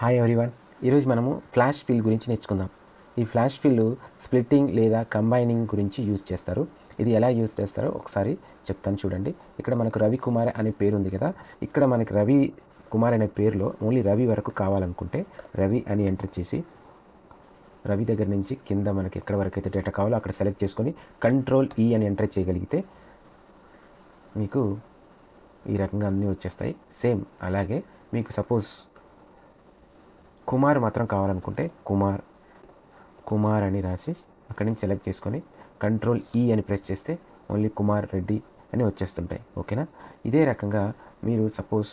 Hi everyone. ఈరోజు మనము flash fill గురించి నేర్చుకుందాం. ఈ ఫ్లాష్ ఫిల్ స్ప్లిట్టింగ్ లేదా కంబైనింగ్ గురించి యూజ్ చేస్తారు. ఇది ఎలా యూజ్ చేస్తారో ఒకసారి చెప్తాను చూడండి. ఇక్కడ మనకు రవి కుమార్ అనే పేరు ఉంది కదా. ఇక్కడ మనకి రవి కుమార్ అనే పేరులో ఓన్లీ రవి వరకు కావాలనుకుంటే రవి అని ఎంటర్ చేసి రవి దగ్గర నుంచి కింద మనకి ఎక్కడ వరకు అయితే డేటా కావాలో అక్కడ సెలెక్ట్ చేసుకొని కంట్రోల్ అని ఎంటర్ చేయగలిగితే మీకు ఈ రకంగా అన్నీ వచ్చేస్తాయి. సేమ్ అలాగే మీకు సపోజ్ కుమార్ మాత్రం కావాలనుకుంటే కుమార్ అని రాసి అక్కడి నుంచి సెలెక్ట్ చేసుకొని కంట్రోల్ అని ప్రెస్ చేస్తే ఓన్లీ కుమార్ రెడ్డి అని వచ్చేస్తుంటాయి. ఓకేనా? ఇదే రకంగా మీరు సపోజ్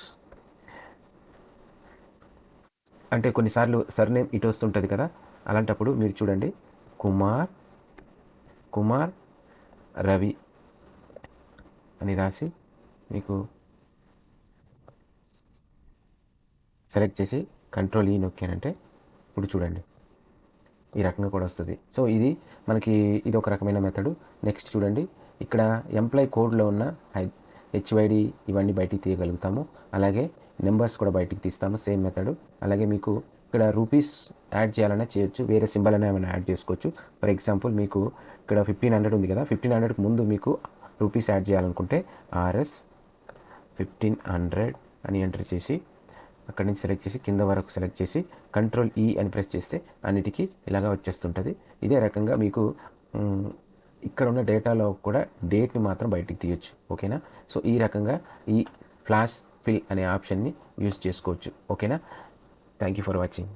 అంటే కొన్నిసార్లు సర్నేమ్ ఇటు వస్తుంటుంది కదా, అలాంటప్పుడు మీరు చూడండి కుమార్ రవి అని రాసి మీకు సెలెక్ట్ చేసి కంట్రోల్ నొక్కానంటే ఇప్పుడు చూడండి ఈ రకంగా కూడా వస్తుంది. సో ఇది ఒక రకమైన మెథడు. నెక్స్ట్ చూడండి, ఇక్కడ ఎంప్లాయ్ కోడ్లో ఉన్న హెచ్వైడి ఇవన్నీ బయటికి తీయగలుగుతాము. అలాగే నెంబర్స్ కూడా బయటికి తీస్తాము, సేమ్ మెథడు. అలాగే మీకు ఇక్కడ రూపీస్ యాడ్ చేయాలన్నా చేయొచ్చు, వేరే సింబల్ అయినా ఏమైనా యాడ్ చేసుకోవచ్చు. ఫర్ ఎగ్జాంపుల్ మీకు ఇక్కడ 1500 ఉంది కదా, 1500కి ముందు మీకు రూపీస్ యాడ్ చేయాలనుకుంటే RS 1500 అని ఎంటర్ చేసి అక్కడి నుంచి సెలెక్ట్ చేసి కింద వరకు సెలెక్ట్ చేసి కంట్రోల్ అని ప్రెస్ చేస్తే అన్నిటికీ ఇలాగా వచ్చేస్తుంటుంది. ఇదే రకంగా మీకు ఇక్కడ ఉన్న డేటాలో కూడా డేట్ని మాత్రం బయటికి తీయొచ్చు. ఓకేనా? సో ఈ రకంగా ఈ ఫ్లాష్ ఫిల్ అనే ఆప్షన్ని యూజ్ చేసుకోవచ్చు. ఓకేనా? Thank you for watching.